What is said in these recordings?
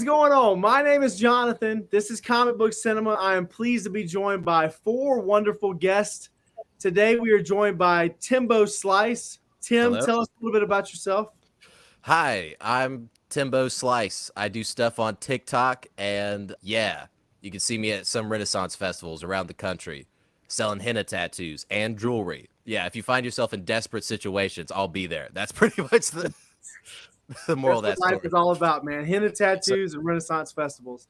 going on? My name is Jonathan. This is Comic Book Cinema. I am pleased to be joined by 4 wonderful guests. Today we are joined by Timbo Slice. Tim, Hello. tell us a little bit about yourself. Hi, I'm Timbo Slice. I do stuff on TikTok, and yeah, you can see me at some Renaissance festivals around the country, selling henna tattoos and jewelry. Yeah, if you find yourself in desperate situations, I'll be there. That's pretty much the moral of That's that what life story. is all about, man. Henna tattoos and Renaissance festivals.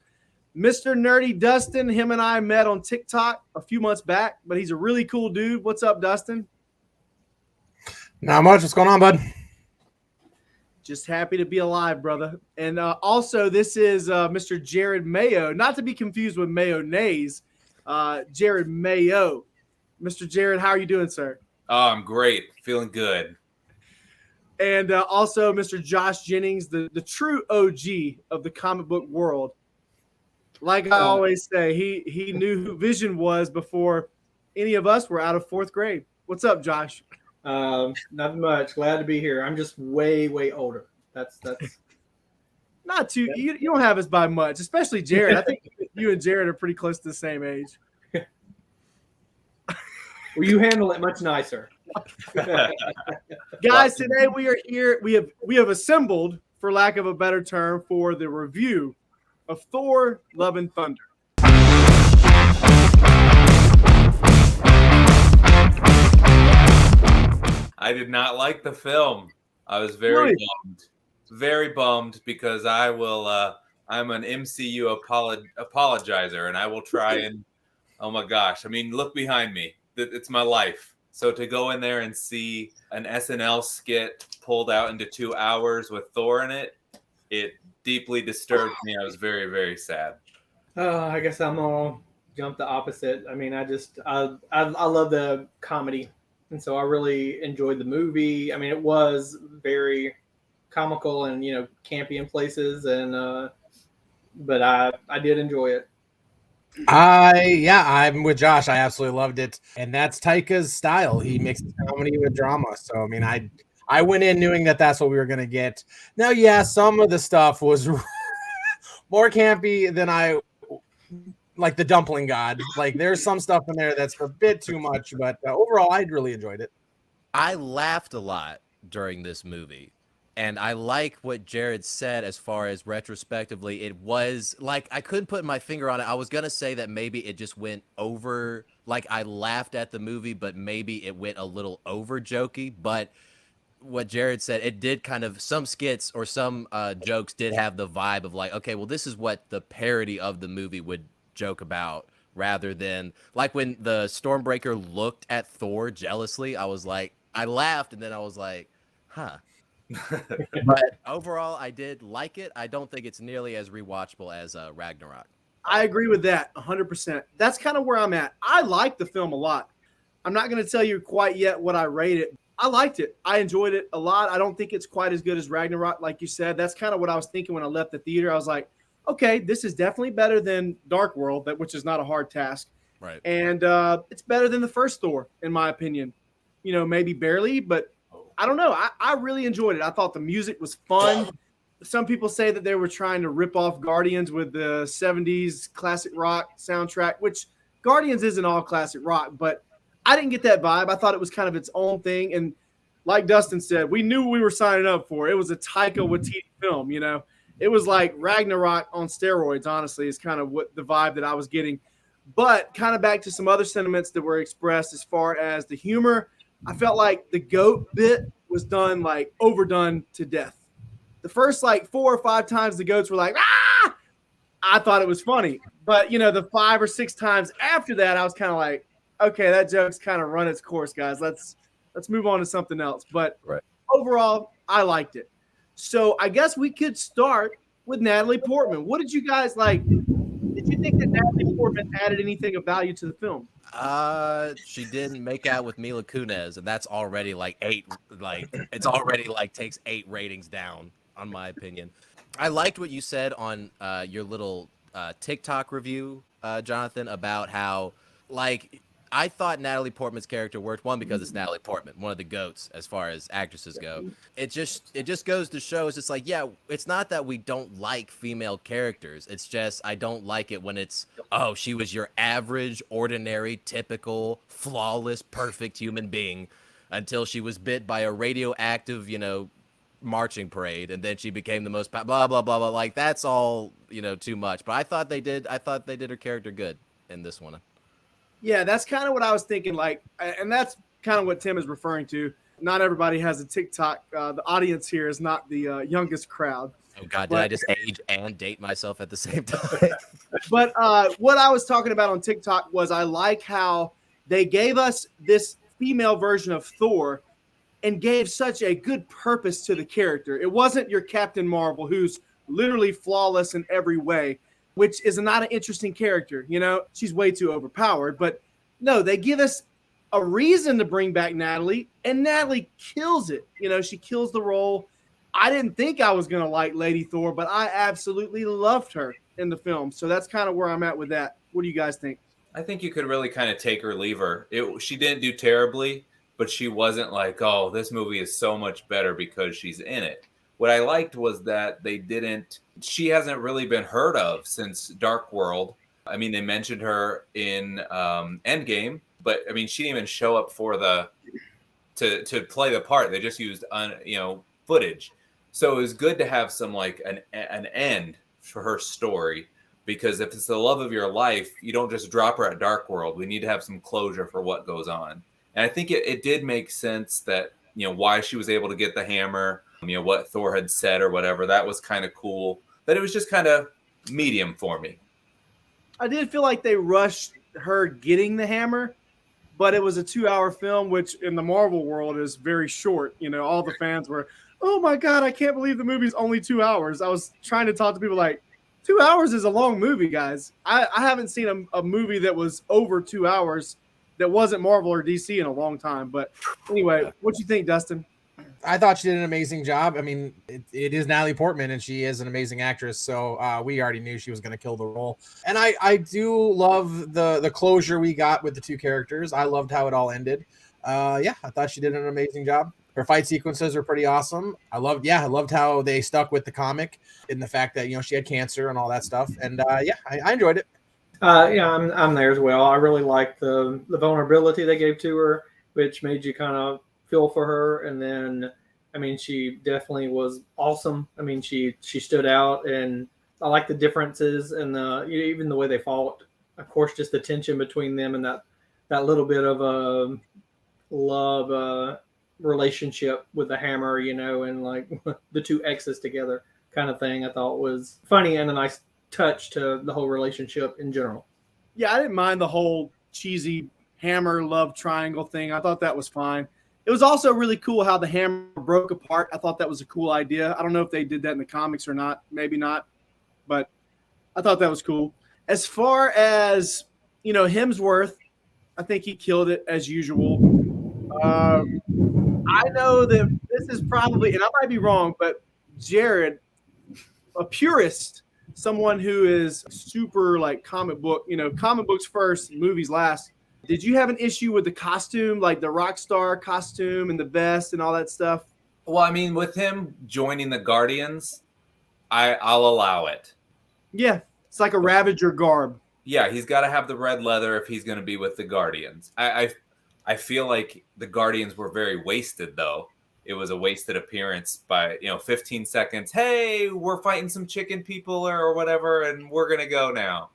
Mr. Nerdy Dustin, him and I met on TikTok a few months back, but he's a really cool dude. What's up, Dustin? Not much. What's going on, bud? Just happy to be alive, brother. And also, this is Mr. Jared Mayo, not to be confused with mayonnaise. Jared Mayo. Mr. Jared, how are you doing, sir? Oh, I'm great. Feeling good. And also, Mr. Josh Jennings, the true OG of the comic book world. Like I always say, he knew who Vision was before any of us were out of 4th grade. What's up, Josh? Nothing much. Glad to be here. I'm just way older. That's Not too. You don't have us by much, especially Jared. I think you and Jared are pretty close to the same age. Well, you handle it much nicer. Guys, today we are here. We have assembled, for lack of a better term, for the review of Thor Love and Thunder. I did not like the film. I was very bummed because I'm an MCU apologizer, and I will try and oh my gosh, I mean, look behind me. It's my life. So to go in there and see an SNL skit pulled out into 2 hours with Thor in it, it deeply disturbed me. I was very sad. I guess I'm gonna jump the opposite. I mean, I love the comedy, and so I really enjoyed the movie. I mean, it was very comical and campy in places, and but I did enjoy it. I'm with Josh. I absolutely loved it, and that's Taika's style. He mixes comedy with drama. So I mean, I went in knowing that that's what we were gonna get. Now, yeah, some of the stuff was more campy than I like. The Dumpling God, like there's some stuff in there that's a bit too much, but overall, I really enjoyed it. I laughed a lot during this movie. And I like what Jared said as far as retrospectively, it was like I couldn't put my finger on it. I was going to say that maybe it just went over, like I laughed at the movie, but maybe it went a little over jokey. But what Jared said, it did kind of, some skits or some jokes did have the vibe of like, okay, well, this is what the parody of the movie would joke about, rather than like when the Stormbreaker looked at Thor jealously. I was like, I laughed, and then I was like, huh. But overall, I did like it. I don't think it's nearly as rewatchable as Ragnarok. I agree with that 100%. That's kind of where I'm at. I like the film a lot. I'm not going to tell you quite yet what I rate it. I liked it. I enjoyed it a lot. I don't think it's quite as good as Ragnarok, like you said. That's kind of what I was thinking when I left the theater. I was like, okay, this is definitely better than Dark World, which is not a hard task. Right. And it's better than the first Thor, in my opinion. Maybe barely, but I don't know. I really enjoyed it. I thought the music was fun. Some people say that they were trying to rip off Guardians with the 70s classic rock soundtrack, which Guardians isn't all classic rock, but I didn't get that vibe. I thought it was kind of its own thing. And like Dustin said, we knew we were signing up for. It was a Taika Waititi film, It was like Ragnarok on steroids, honestly, is kind of what the vibe that I was getting. But kind of back to some other sentiments that were expressed as far as the humor, I felt like the goat bit was done like overdone to death. The first like 4 or 5 times the goats were like, ah, I thought it was funny. But, the 5 or 6 times after that, I was kind of like, okay, that joke's kind of run its course, guys. Let's move on to something else. But overall, I liked it. So I guess we could start with Natalie Portman. What did you guys like? Did you think that Natalie Portman added anything of value to the film? She didn't make out with Mila Kunis, and that's already like 8. Like it's already like takes 8 ratings down, on my opinion. I liked what you said on your little TikTok review, Jonathan, about how like I thought Natalie Portman's character worked, one, because it's Natalie Portman, one of the GOATs as far as actresses go. It just goes to show, it's just like, yeah, it's not that we don't like female characters. It's just I don't like it when it's, oh, she was your average, ordinary, typical, flawless, perfect human being until she was bit by a radioactive, marching parade, and then she became the most blah blah blah blah. Like, that's all, too much. But I thought they did her character good in this one. Yeah, that's kind of what I was thinking. Like, and that's kind of what Tim is referring to. Not everybody has a TikTok. The audience here is not the youngest crowd. Oh God, did I just age and date myself at the same time? But what I was talking about on TikTok was I like how they gave us this female version of Thor and gave such a good purpose to the character. It wasn't your Captain Marvel, who's literally flawless in every way, which is not an interesting character. She's way too overpowered. But no, they give us a reason to bring back Natalie, and Natalie kills it. She kills the role. I didn't think I was going to like Lady Thor, but I absolutely loved her in the film. So that's kind of where I'm at with that. What do you guys think? I think you could really kind of take her, leave her. She didn't do terribly, but she wasn't like, oh, this movie is so much better because she's in it. What I liked was that she hasn't really been heard of since Dark World. I mean, they mentioned her in Endgame, but I mean, she didn't even show up for to play the part. They just used footage. So it was good to have some like an end for her story, because if it's the love of your life, you don't just drop her at Dark World. We need to have some closure for what goes on. And I think it did make sense that, why she was able to get the hammer, what Thor had said or whatever. That was kind of cool. But it was just kind of medium for me. I did feel like they rushed her getting the hammer, but it was a 2-hour film, which in the Marvel world is very short. All the fans were, oh my God, I can't believe the movie's only 2 hours. I was trying to talk to people like, 2 hours is a long movie, guys. I haven't seen a movie that was over 2 hours that wasn't Marvel or DC in a long time. But anyway, what do you think, Dustin? I thought she did an amazing job. I mean, it is Natalie Portman, and she is an amazing actress. So we already knew she was going to kill the role. And I do love the closure we got with the two characters. I loved how it all ended. I thought she did an amazing job. Her fight sequences are pretty awesome. I loved how they stuck with the comic and the fact that, she had cancer and all that stuff. And I enjoyed it. I'm there as well. I really liked the vulnerability they gave to her, which made you kind of feel for her. And then, I mean, she definitely was awesome. I mean, she stood out, and I like the differences and even the way they fought. Of course, just the tension between them and that little bit of a love relationship with the hammer, and like the two exes together kind of thing. I thought was funny and a nice touch to the whole relationship in general. Yeah, I didn't mind the whole cheesy hammer love triangle thing. I thought that was fine. It was also really cool how the hammer broke apart. I thought that was a cool idea. I don't know if they did that in the comics or not. Maybe not. But I thought that was cool. As far as, Hemsworth, I think he killed it as usual. I know that this is probably, and I might be wrong, but Jared, a purist, someone who is super like comic books first, movies last. Did you have an issue with the costume, like the rock star costume and the vest and all that stuff? Well, I mean, with him joining the Guardians, I'll allow it. Yeah, it's like a Ravager garb. Yeah, he's got to have the red leather if he's going to be with the Guardians. I feel like the Guardians were very wasted, though. It was a wasted appearance by 15 seconds. Hey, we're fighting some chicken people or whatever, and we're gonna go now.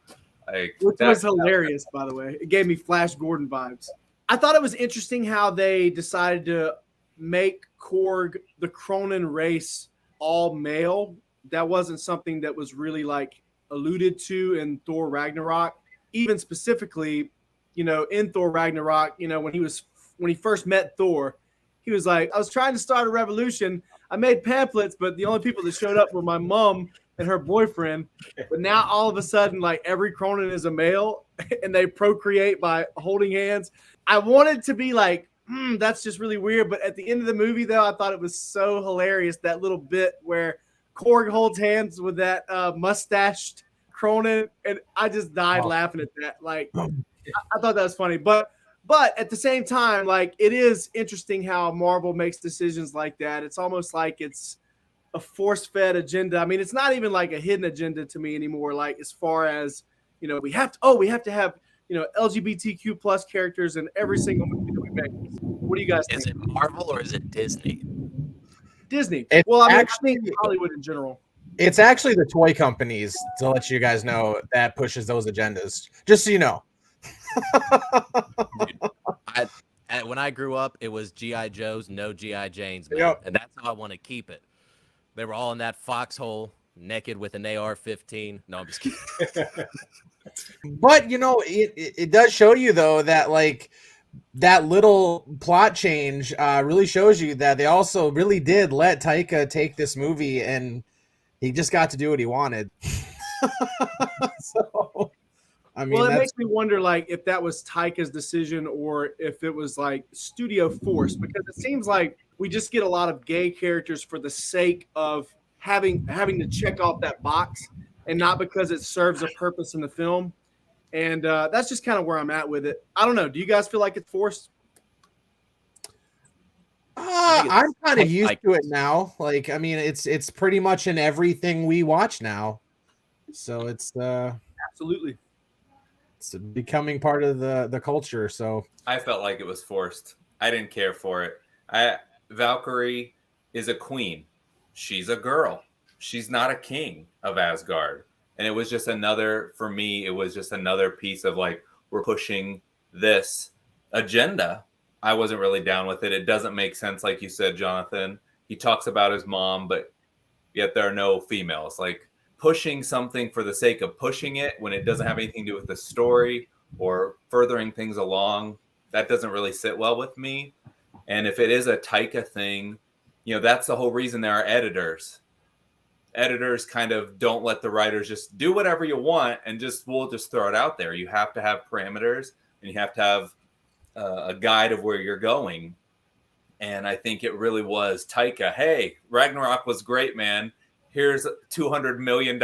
Which was hilarious, by the way. It gave me Flash Gordon vibes. I thought it was interesting how they decided to make Korg, the Cronin race, all male. That wasn't something that was really like alluded to in Thor Ragnarok. Even specifically, in Thor Ragnarok, when he first met Thor, he was like, I was trying to start a revolution. I made pamphlets, but the only people that showed up were my mom and her boyfriend. But now all of a sudden, like every Cronin is a male and they procreate by holding hands. I wanted to be like, that's just really weird. But at the end of the movie, though, I thought it was so hilarious, that little bit where Korg holds hands with that mustached Cronin. And I just died laughing at that. Like, I thought that was funny. But But at the same time, like, it is interesting how Marvel makes decisions like that. It's almost like it's a force-fed agenda. I mean, it's not even like a hidden agenda to me anymore. Like, as far as, we have to have, LGBTQ plus characters in every single movie that we make. What do you guys think? Is it Marvel or is it Disney? Disney. It's Well, I mean, I actually think Hollywood in general. it's actually the toy companies, to let you guys know, that pushes those agendas. Just so you know. When I grew up, it was G.I. Joes, no G.I. Janes, man. Yep. And that's how I want to keep it. They were all in that foxhole, naked with an AR-15. No, I'm just kidding. But it does show you though that like that little plot change really shows you that they also really did let Taika take this movie, and he just got to do what he wanted. So, I mean, Well, it makes me wonder, like, if that was Taika's decision or if it was like studio force, because it seems like we just get a lot of gay characters for the sake of having to check off that box, and not because it serves a purpose in the film. And that's just kind of where I'm at with it. I don't know. Do you guys feel like it's forced? I'm kind of used to it now. Like, I mean, it's pretty much in everything we watch now. So it's Absolutely. it's becoming part of the culture. So I felt like it was forced. I didn't care for it. Valkyrie is a queen. She's a girl. She's not a king of Asgard. And it was just for me, it was just another piece of like, we're pushing this agenda. I wasn't really down with it. It doesn't make sense, like you said, Jonathan. He talks about his mom, but yet there are no females. Like, pushing something for the sake of pushing it when it doesn't have anything to do with the story or furthering things along, that doesn't really sit well with me. And if it is a Taika thing, that's the whole reason there are editors. Editors kind of don't let the writers just do whatever you want and we'll just throw it out there. You have to have parameters, and you have to have a guide of where you're going. And I think it really was Taika. Hey, Ragnarok was great, man. Here's $200 million.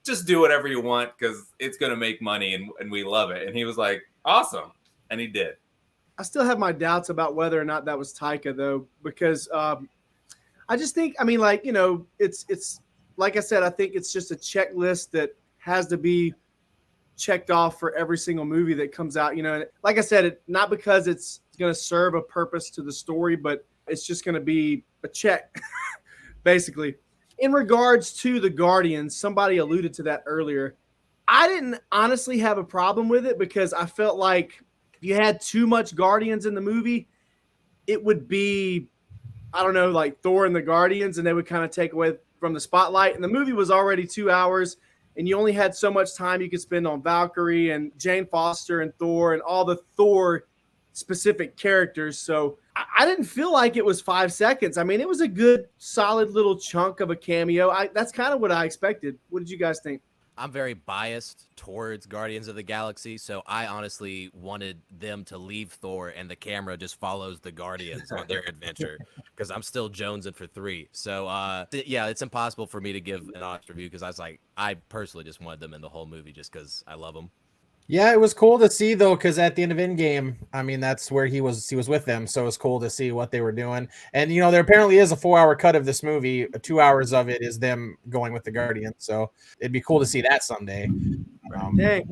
Just do whatever you want because it's going to make money and we love it. And he was like, awesome. And he did. I still have my doubts about whether or not that was Taika, though, because I just think, I mean, like, it's like I said, I think it's just a checklist that has to be checked off for every single movie that comes out. Like I said, not because it's going to serve a purpose to the story, but it's just going to be a check, basically. In regards to the Guardians, somebody alluded to that earlier. I didn't honestly have a problem with it because I felt like if you had too much Guardians in the movie, it would be, I don't know, like Thor and the Guardians, and they would kind of take away from the spotlight. And the movie was already 2 hours, and you only had so much time you could spend on Valkyrie and Jane Foster and Thor and all the Thor specific characters. So I didn't feel like it was 5 seconds. I mean, it was a good, solid little chunk of a cameo. That's kind of what I expected. What did you guys think? I'm very biased towards Guardians of the Galaxy, so I honestly wanted them to leave Thor and the camera just follows the Guardians on their adventure because I'm still jonesing for 3. So, yeah, it's impossible for me to give an honest review because I personally just wanted them in the whole movie just because I love them. yeah, it was cool to see though, because at the end of Endgame, I mean, that's where he was with them, so it was cool to see what they were doing. And there apparently is a 4-hour cut of this movie. 2 hours of it is them going with the Guardians, so it'd be cool to see that someday. Dang,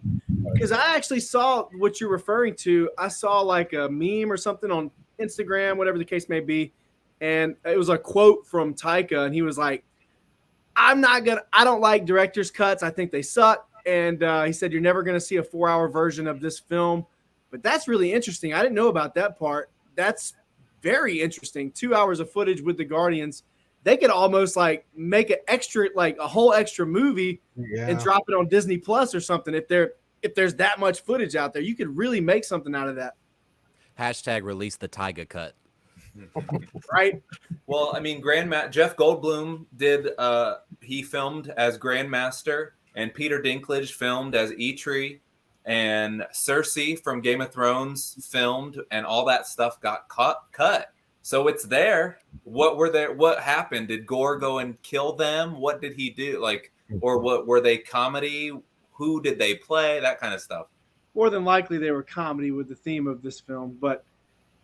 because I actually saw what you're referring to. I saw like a meme or something on Instagram, whatever the case may be, and it was a quote from Taika, and he was like, I don't like director's cuts. I think they suck. And he said, you're never going to see a 4-hour version of this film. But that's really interesting. I didn't know about that part. That's very interesting. 2 hours of footage with the Guardians. They could almost like make an extra, like a whole extra movie and drop it on Disney Plus or something. If there's that much footage out there, you could really make something out of that. Hashtag release the Tyga cut. Right? Well, I mean, Jeff Goldblum did, he filmed as Grandmaster. And Peter Dinklage filmed as Eitri, and Cersei from Game of Thrones filmed, and all that stuff got cut. So it's there. What happened? Did Gore go and kill them? What did he do? Like, or what were they comedy? Who did they play? That kind of stuff. more than likely they were comedy with the theme of this film. But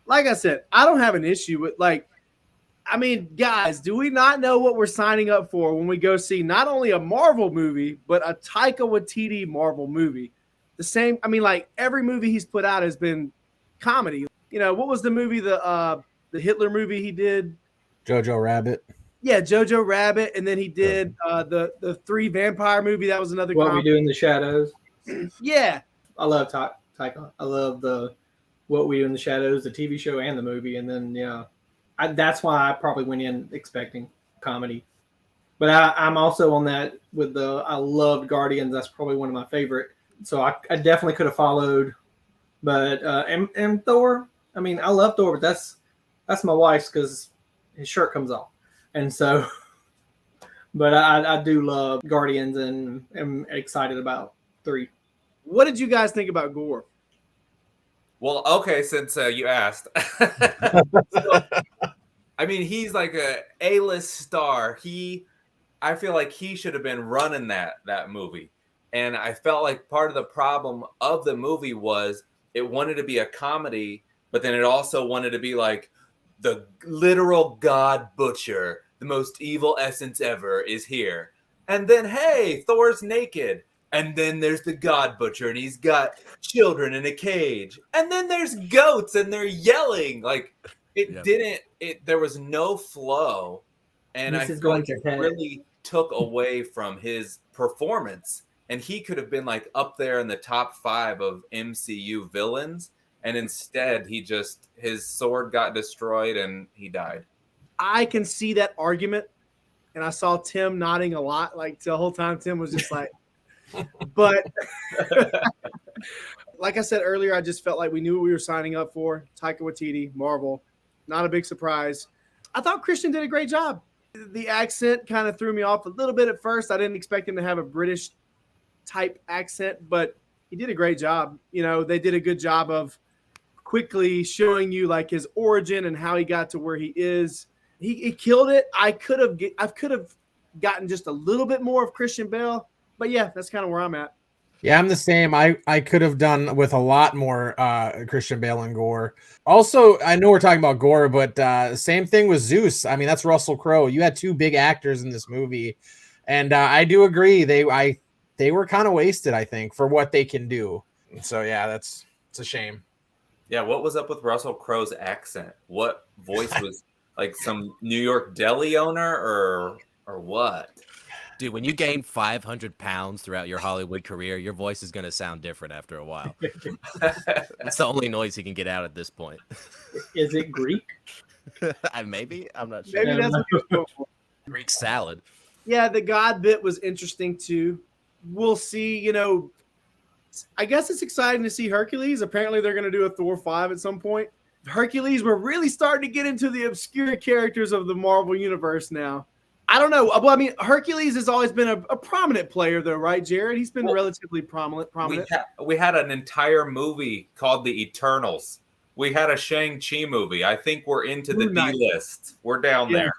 like I said, I don't have an issue with I mean, guys, do we not know what we're signing up for when we go see not only a Marvel movie, but a Taika Waititi Marvel movie? The same, I mean, like every movie he's put out has been comedy. You know, what was the movie, the Hitler movie he did? Jojo Rabbit. Yeah, Jojo Rabbit, and then he did the 3 vampire movie. That was another. What We Do in the Shadows. Yeah, I love Taika. I love the What We Do in the Shadows, the TV show and the movie, and then that's why I probably went in expecting comedy. But I'm also on that with I loved Guardians. That's probably one of my favorite. So I definitely could have followed. But and Thor, I mean, I love Thor, but that's my wife's because his shirt comes off. And so, but I do love Guardians and am excited about 3. What did you guys think about Gore? Well, okay, since you asked. So, I mean, he's like a A-list star. I feel like he should have been running that movie. And I felt like part of the problem of the movie was it wanted to be a comedy, but then it also wanted to be like the literal God Butcher, the most evil essence ever is here. And then, hey, Thor's naked. And then there's the God Butcher, and he's got children in a cage. And then there's goats, and they're yelling. Like, there was no flow. And I feel like it really took away from his performance. And he could have been, like, up there in the top 5 of MCU villains. And instead, his sword got destroyed, and he died. I can see that argument. And I saw Tim nodding a lot. Like, the whole time, Tim was just like... But like I said earlier, I just felt like we knew what we were signing up for. Taika Waititi, Marvel, not a big surprise. I thought Christian did a great job. The accent kind of threw me off a little bit at first. I didn't expect him to have a British type accent, but he did a great job. You know, they did a good job of quickly showing you like his origin and how he got to where he is. He killed it. I could have gotten just a little bit more of Christian Bale. But yeah, that's kind of where I'm at. Yeah, I'm the same. I could have done with a lot more Christian Bale and Gore. Also, I know we're talking about Gore, but same thing with Zeus. I mean, that's Russell Crowe. You had 2 big actors in this movie, and I do agree they were kind of wasted, I think, for what they can do. So yeah, it's a shame. Yeah, what was up with Russell Crowe's accent? What voice was like some New York deli owner or what? Dude, when you gain 500 pounds throughout your Hollywood career, your voice is going to sound different after a while. That's the only noise he can get out at this point. Is it Greek? Maybe. I'm not sure. Maybe that's what you're going for. Greek salad. Yeah, the God bit was interesting too. We'll see, you know, I guess it's exciting to see Hercules. Apparently they're going to do a Thor 5 at some point. Hercules, we're really starting to get into the obscure characters of the Marvel universe now. I don't know. Well, I mean, Hercules has always been a prominent player, though, right, Jared? He's been relatively prominent. We had an entire movie called The Eternals. We had a Shang-Chi movie. I think we're into the D-list. We're down there.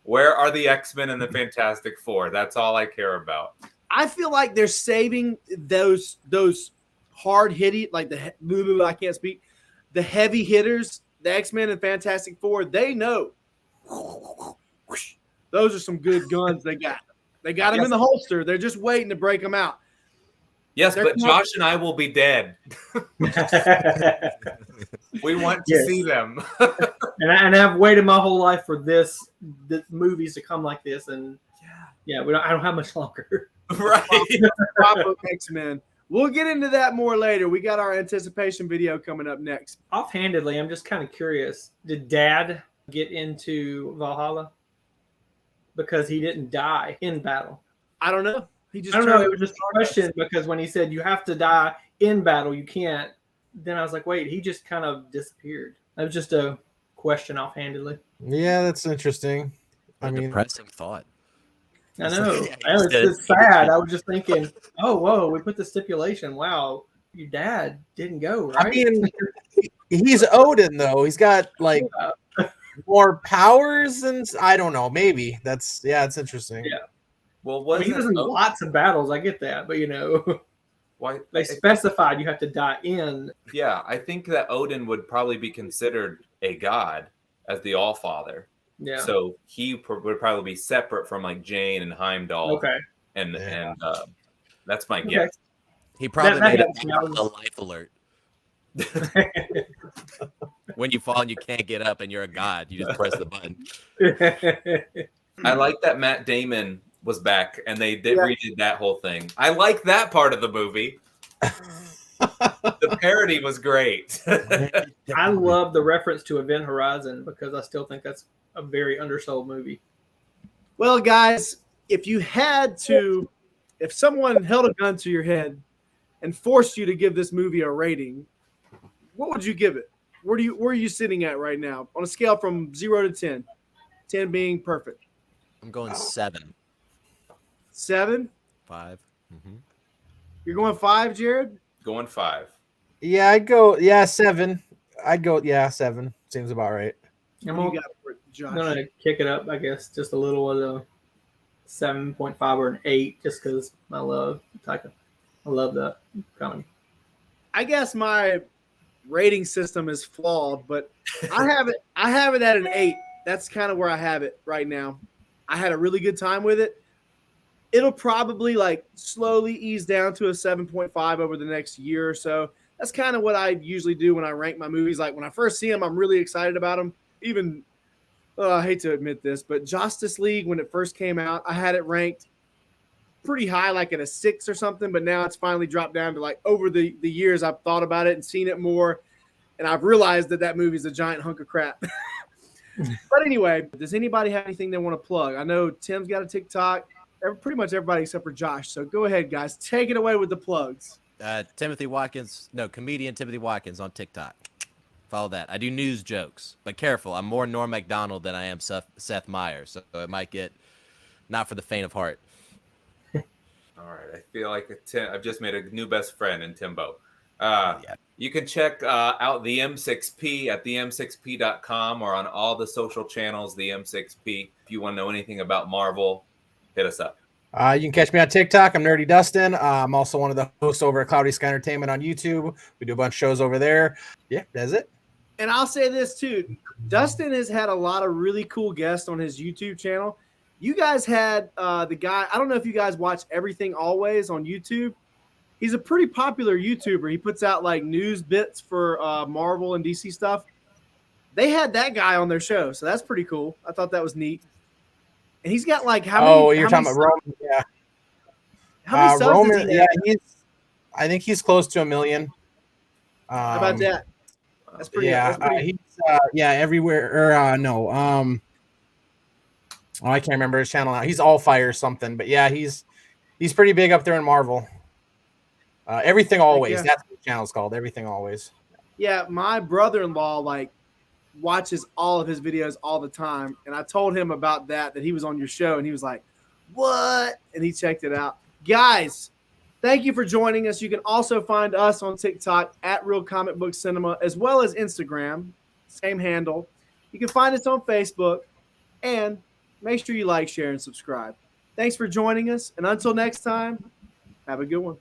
Where are the X-Men and the Fantastic Four? That's all I care about. I feel like they're saving those hard hitting, like I can't speak, the heavy hitters, the X-Men and Fantastic Four. They know. Those are some good guns they got. They got them in the holster. They're just waiting to break them out. Yes, but Josh and I will be dead. We want to see them. and I've waited my whole life for the movies to come like this. And I don't have much longer. Right. Proper X-Men. We'll get into that more later. We got our anticipation video coming up next. Offhandedly, I'm just kind of curious. Did Dad get into Valhalla? Because he didn't die in battle. I don't know. I don't know. It was just a question because when he said you have to die in battle, you can't. Then I was like, wait, he just kind of disappeared. That was just a question offhandedly. Yeah, that's interesting. I mean, depressing thought. I know. It's sad. I was just thinking, oh, whoa, we put the stipulation. Wow, your dad didn't go, right? I mean, he's Odin, though. He's got, like, more powers, and I don't know. Maybe. It's interesting. Yeah. Well, he was in lots of battles. I get that. But, Why They specified you have to die in. Yeah, I think that Odin would probably be considered a god as the All-Father. Yeah. So he would probably be separate from like Jane and Heimdall. Okay. And Yeah. that's my Okay. guess. He probably That made helps me. a life alert. When you fall and you can't get up and you're a god, you just press the button. I like that Matt Damon was back and they Yeah. redid that whole thing. I like that part of the movie. The parody was great. I love the reference to Event Horizon because I still think that's a very undersold movie. Well, guys, if someone held a gun to your head and forced you to give this movie a rating, what would you give it? Where are you sitting at right now on a scale from 0 to 10? 10 being perfect. I'm going 7. 7? 5. Mm-hmm. You're going 5, Jared? Going 5. Yeah, 7. I'd go 7. Seems about right. I'm What do gonna, you got for it, Josh? I'm gonna kick it up, I guess, just a little with a 7.5 or an 8, just because I love Taika. I love that comedy. I guess my rating system is flawed, but I have it at an 8. That's kind of where I have it right now. I had a really good time with it. It'll probably like slowly ease down to a 7.5 over the next year or so. That's kind of what I usually do when I rank my movies. Like when I first see them, I'm really excited about them. Even I hate to admit this, but Justice League, when it first came out, I had it ranked pretty high, like at a 6 or something. But now it's finally dropped down to like over the years I've thought about it and seen it more. And I've realized that movie's a giant hunk of crap. But anyway, does anybody have anything they want to plug? I know Tim's got a TikTok. Pretty much everybody except for Josh. So go ahead, guys. Take it away with the plugs. Comedian Timothy Watkins on TikTok. Follow that. I do news jokes, but careful. I'm more Norm Macdonald than I am Seth Meyers, so it might get not for the faint of heart. All right. I feel like I've just made a new best friend in Timbo. You can check out the M6P at them6p.com or on all the social channels, the M6P. If you want to know anything about Marvel, hit us up. You can catch me on TikTok. I'm Nerdy Dustin. I'm also one of the hosts over at Cloudy Sky Entertainment on YouTube. We do a bunch of shows over there. Yeah, that's it. And I'll say this too. Dustin has had a lot of really cool guests on his YouTube channel. You guys had the guy, I don't know if you guys watch Everything Always on YouTube. He's a pretty popular YouTuber. He puts out like news bits for Marvel and DC stuff. They had that guy on their show, so that's pretty cool. I thought that was neat. And he's got like how many? Oh, you're talking about Roman? Yeah. How many subs Roman? does he have? Yeah, I think he's close to 1 million. How about that? That's pretty. Yeah, That's pretty he's everywhere. Or no, I can't remember his channel now. He's All Fire something, but yeah, he's pretty big up there in Marvel. Everything Always. Yeah. That's what the channel's called. Everything Always. Yeah, my brother-in-law like watches all of his videos all the time, and I told him about that he was on your show, and he was like, "What?" And he checked it out. Guys, thank you for joining us. You can also find us on TikTok at Real Comic Book Cinema, as well as Instagram, same handle. You can find us on Facebook, and make sure you like, share, and subscribe. Thanks for joining us, and until next time, have a good one.